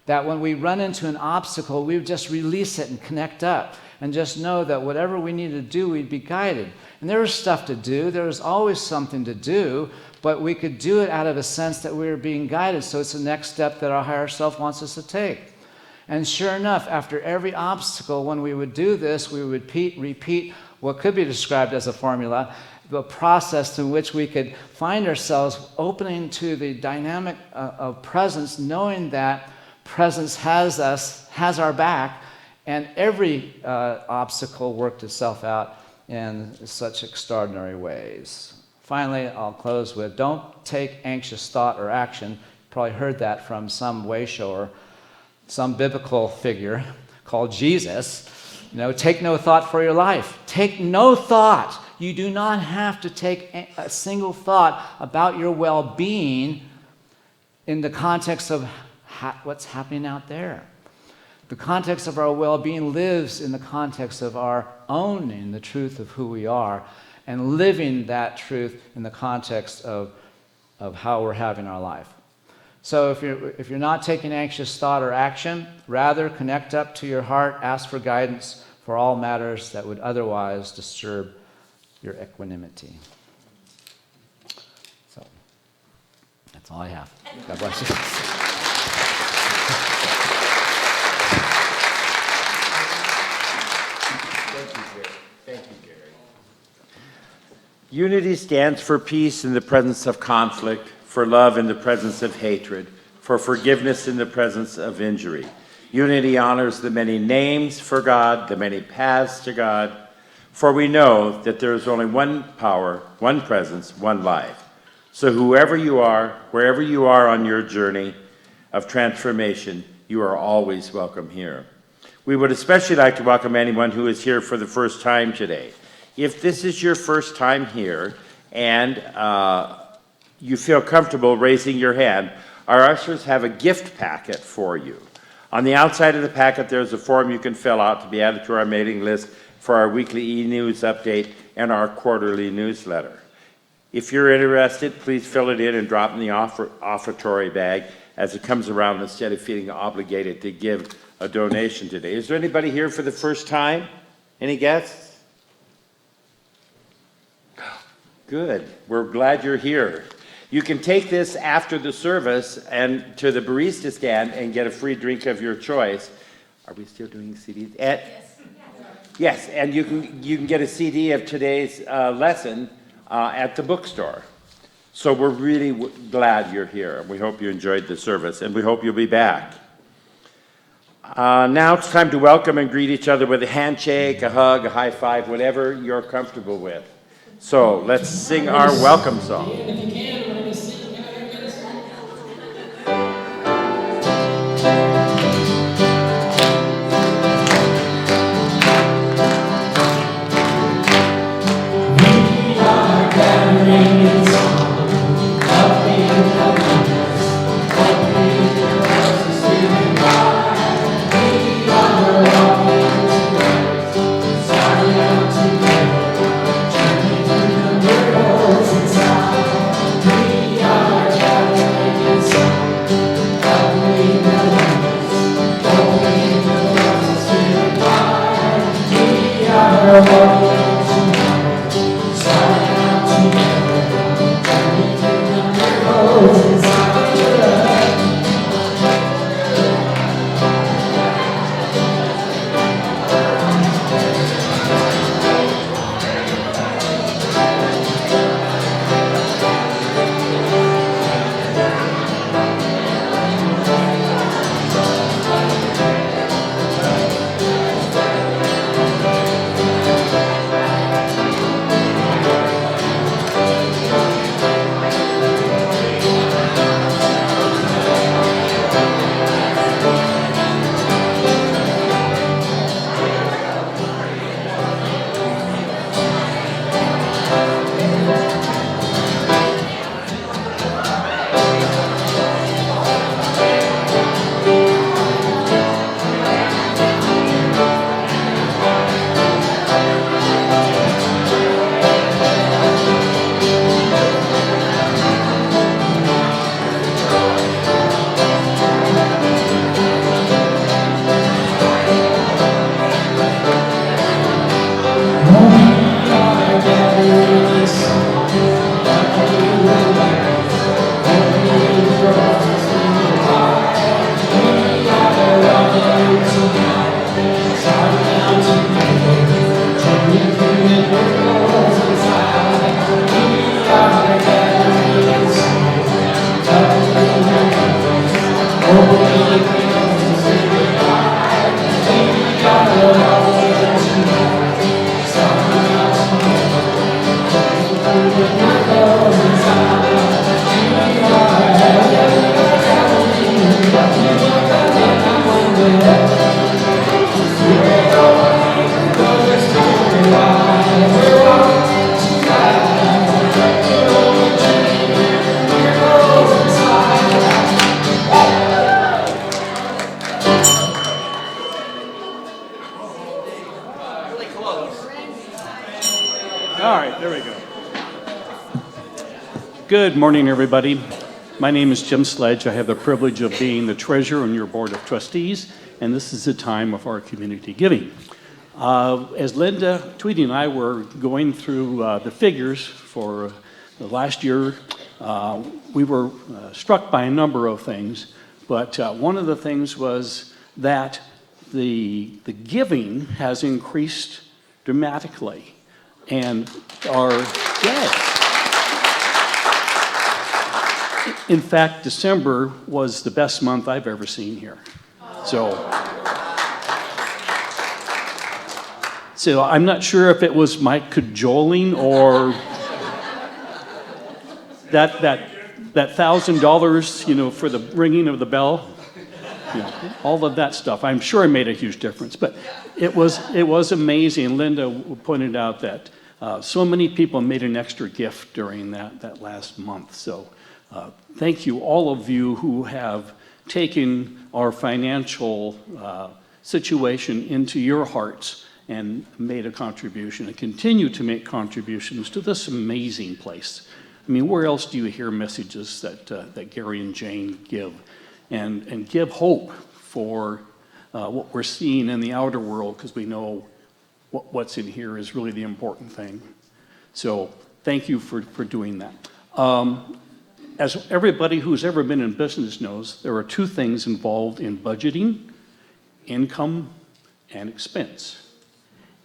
That when we run into an obstacle, we just release it and connect up and just know that whatever we need to do, we'd be guided. And there was stuff to do. There was always something to do, but we could do it out of a sense that we were being guided. So it's the next step that our higher self wants us to take. And sure enough, after every obstacle, when we would do this, we would repeat what could be described as a formula, the process in which we could find ourselves opening to the dynamic of presence, knowing that presence has us, has our back, and every obstacle worked itself out in such extraordinary ways. Finally, I'll close with, don't take anxious thought or action. You probably heard that from some way shower, some biblical figure called Jesus. Take no thought for your life. Take no thought. You do not have to take a single thought about your well-being in the context of what's happening out there. The context of our well-being lives in the context of our owning the truth of who we are and living that truth in the context of how we're having our life. So if you're not taking anxious thought or action, rather connect up to your heart, ask for guidance for all matters that would otherwise disturb your equanimity. So, that's all I have. God bless you. Unity stands for peace in the presence of conflict, for love in the presence of hatred, for forgiveness in the presence of injury. Unity honors the many names for God, the many paths to God, for we know that there is only one power, one presence, one life. So whoever you are, wherever you are on your journey of transformation, you are always welcome here. We would especially like to welcome anyone who is here for the first time today. If this is your first time here and you feel comfortable raising your hand, our ushers have a gift packet for you. On the outside of the packet, there's a form you can fill out to be added to our mailing list for our weekly e-news update and our quarterly newsletter. If you're interested, please fill it in and drop it in the offertory bag as it comes around instead of feeling obligated to give a donation today. Is there anybody here for the first time? Any guests? Good. We're glad you're here. You can take this after the service and to the barista stand and get a free drink of your choice. Are we still doing CDs? Yes, and you can get a CD of today's lesson at the bookstore. So we're really glad you're here. We hope you enjoyed the service, and we hope you'll be back. Now it's time to welcome and greet each other with a handshake, a hug, a high five, whatever you're comfortable with. So let's sing our welcome song. If you can, we're going to sing together. We are gathering in song, up in the wonders, opening the doors to Spirit wide. We are walking together, starting out together. All right, there we go. Good morning, everybody. My name is Jim Sledge. I have the privilege of being the treasurer on your board of trustees, and this is the time of our community giving. As Linda Tweedy and I were going through the figures for the last year, we were struck by a number of things, but one of the things was that the giving has increased dramatically. And in fact, December was the best month I've ever seen here. So I'm not sure if it was my cajoling or that $1,000, for the ringing of the bell, all of that stuff. I'm sure it made a huge difference, but it was amazing. Linda pointed out that so many people made an extra gift during that last month. So thank you, all of you who have taken our financial situation into your hearts and made a contribution and continue to make contributions to this amazing place. I mean, where else do you hear messages that Gary and Jane give and give hope for what we're seeing in the outer world, because we know what's in here is really the important thing. So thank you for doing that. As everybody who's ever been in business knows, there are two things involved in budgeting: income and expense.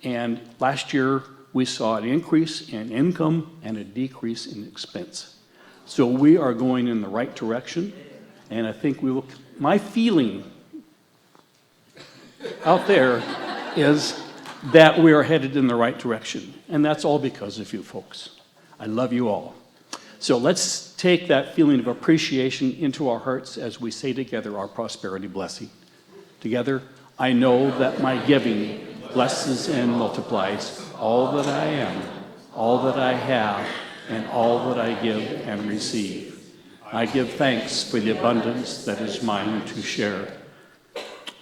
And last year, we saw an increase in income and a decrease in expense. So we are going in the right direction, and I think we will. My feeling out there is that we are headed in the right direction, and that's all because of you folks. I love you all. So let's take that feeling of appreciation into our hearts as we say together our prosperity blessing. Together, I know that my giving blesses and multiplies all that I am, all that I have, and all that I give and receive. I give thanks for the abundance that is mine to share.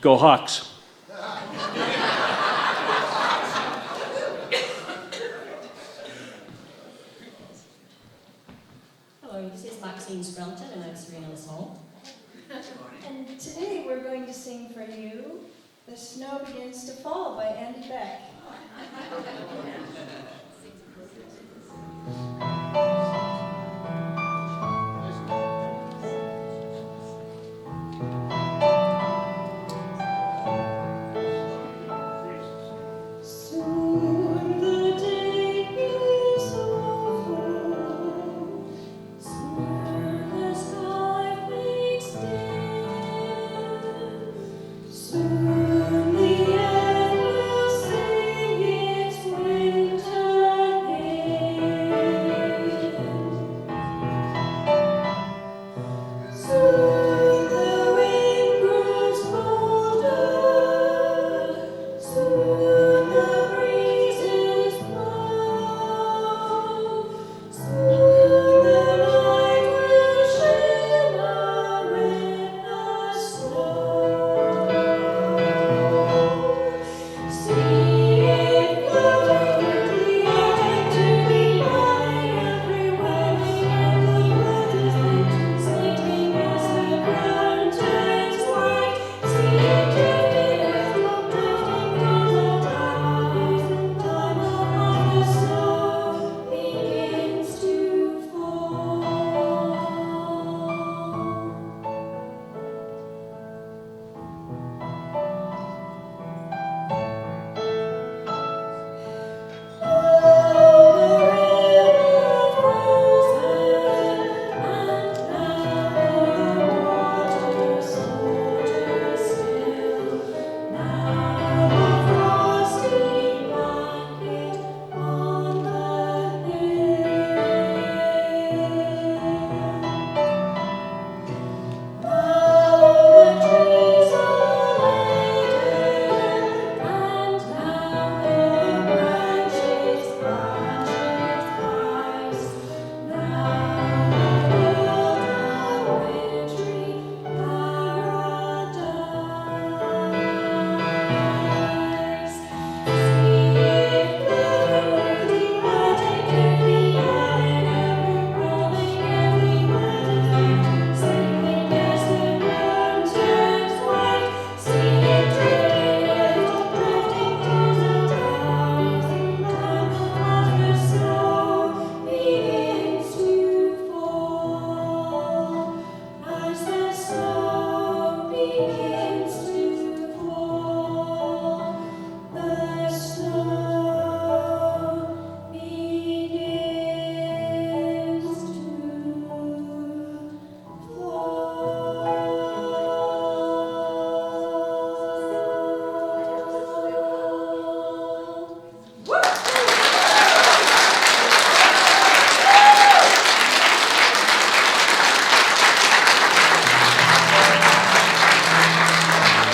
Go Hawks! Hello, this is Maxine Sprelton, and I'm Serena's home. And today we're going to sing for you The Snow Begins to Fall by Andy Beck. Soon the day is over, soon the sky fades dim, soon the end will sing its winter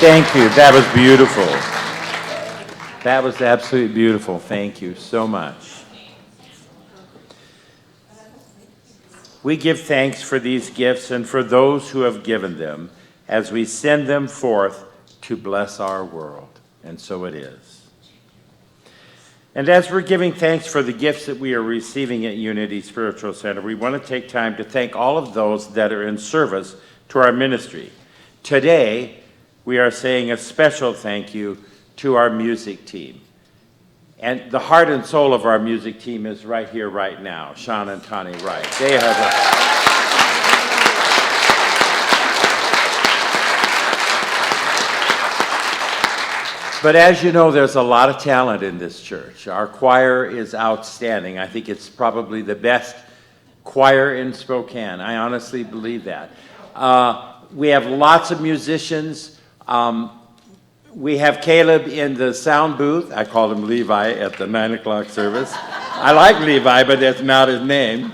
Thank you. That was beautiful. That was absolutely beautiful. Thank you so much. We give thanks for these gifts and for those who have given them as we send them forth to bless our world. And so it is. And as we're giving thanks for the gifts that we are receiving at Unity Spiritual Center, we want to take time to thank all of those that are in service to our ministry. Today, we are saying a special thank you to our music team. And the heart and soul of our music team is right here, right now, Sean and Tani Wright. They have But as you know, there's a lot of talent in this church. Our choir is outstanding. I think it's probably the best choir in Spokane. I honestly believe that. We have lots of musicians. We have Caleb in the sound booth. I called him Levi at the 9 o'clock service. I like Levi, but that's not his name.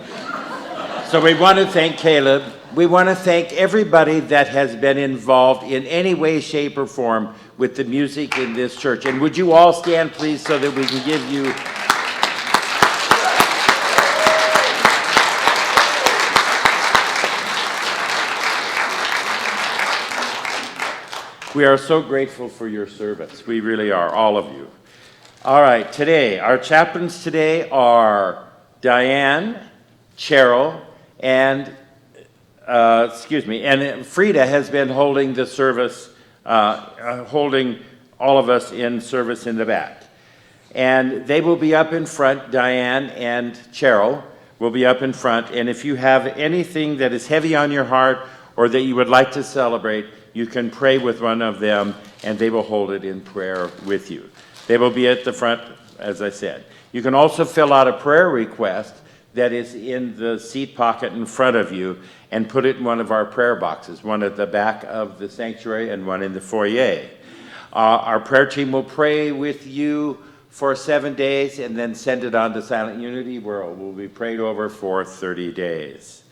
So we want to thank Caleb. We want to thank everybody that has been involved in any way, shape, or form with the music in this church. And would you all stand, please, so that we can give you... We are so grateful for your service. We really are, all of you. All right, today, our chaplains today are Diane, Cheryl, and Frida has been holding the service, holding all of us in service in the back. And they will be up in front, Diane and Cheryl will be up in front, and if you have anything that is heavy on your heart or that you would like to celebrate, you can pray with one of them, and they will hold it in prayer with you. They will be at the front, as I said. You can also fill out a prayer request that is in the seat pocket in front of you and put it in one of our prayer boxes, one at the back of the sanctuary and one in the foyer. Our prayer team will pray with you for 7 days and then send it on to Silent Unity, where it will be prayed over for 30 days.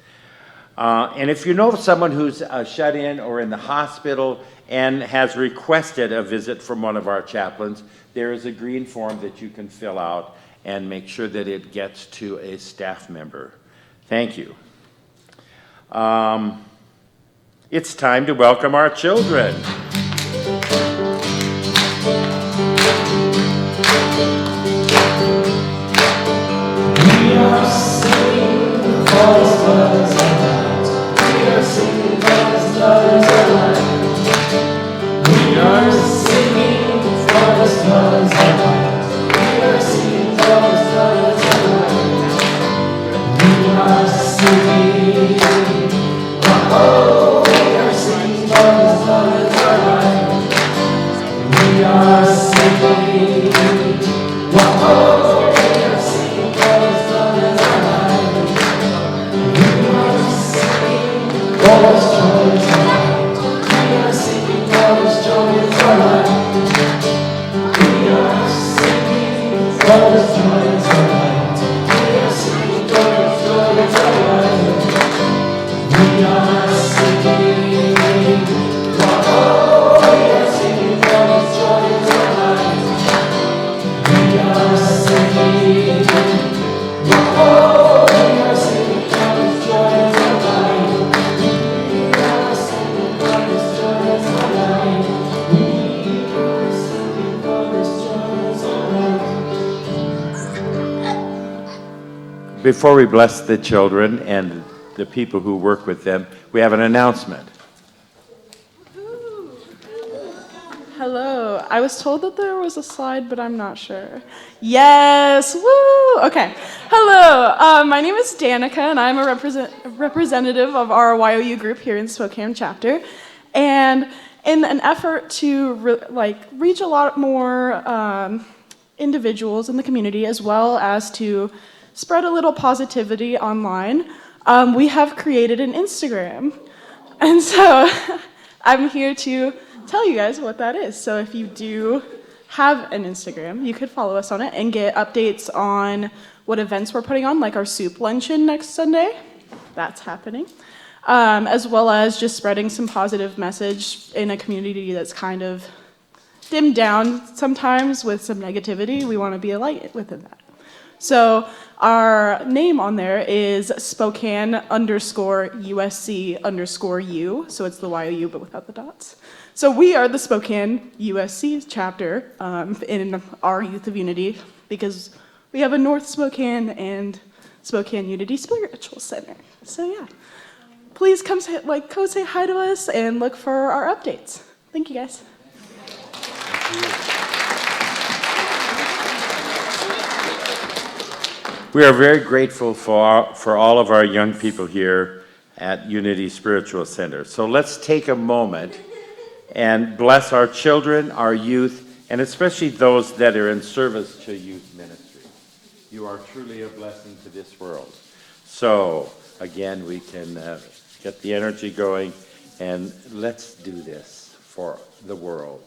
And if you know of someone who's shut in or in the hospital and has requested a visit from one of our chaplains, there is a green form that you can fill out and make sure that it gets to a staff member. Thank you. It's time to welcome our children. We are singing for the stars alight. We are singing for the stars alight. We are singing for the stars alight. We are singing for the stars alight. We are singing. Oh, we are singing for the stars alight. We are singing. Oh, we are singing for the stars alight. We are singing for the stars alight. We are singing for the stars alight. We are singing for the stars alight. We are singing for the stars alight. We are singing. Oh, we are singing for the stars alight. We are singing. Oh, we are singing for the stars alight. We are singing for the stars alight. We are singing for the stars alight. Before we bless the children and the people who work with them, we have an announcement. Hello. I was told that there was a slide, but I'm not sure. Yes. Woo. Okay. Hello. My name is Danica, and I'm a representative of our YOU group here in Spokane chapter. And in an effort to reach a lot more individuals in the community, as well as to spread a little positivity online, we have created an Instagram. And so I'm here to tell you guys what that is. So if you do have an Instagram, you could follow us on it and get updates on what events we're putting on, like our soup luncheon next Sunday. That's happening. as well as just spreading some positive message in a community that's kind of dimmed down sometimes with some negativity. We want to be a light within that. So our name on there is Spokane_USC_U. So it's the YOU, but without the dots. So we are the Spokane USC chapter in our Youth of Unity, because we have a North Spokane and Spokane Unity Spiritual Center. So yeah, please come say hi to us and look for our updates. Thank you, guys. We are very grateful for all of our young people here at Unity Spiritual Center. So let's take a moment and bless our children, our youth, and especially those that are in service to youth ministry. You are truly a blessing to this world. So, again, we can get the energy going, and let's do this for the world.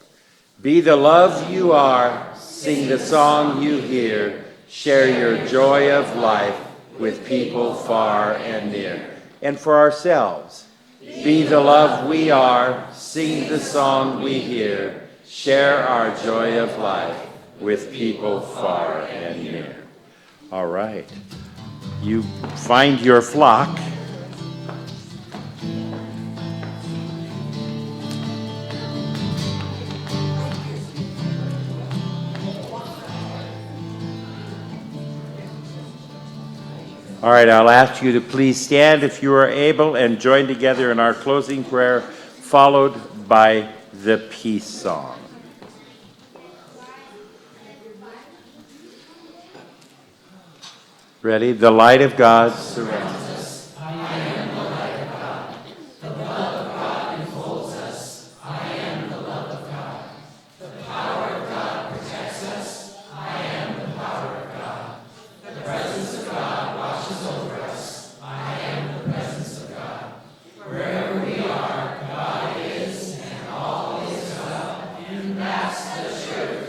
Be the love you are, sing the song you hear, share your joy of life with people far and near. And for ourselves, be the love we are, sing the song we hear, share our joy of life with people far and near. All right. You find your flock. All right, I'll ask you to please stand if you are able and join together in our closing prayer, followed by the peace song. Ready? The light of God surrounds us. I am the light of God. The love of God enfolds us. I am the love of God. The power of God protects us. I am the power of God. The presence of God washes over us. I am the presence of God. Wherever we are, God is, and all is well. And that's the truth.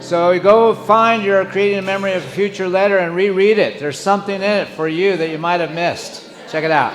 So you go find your Creating a Memory of a Future letter and reread it. There's something in it for you that you might have missed. Check it out.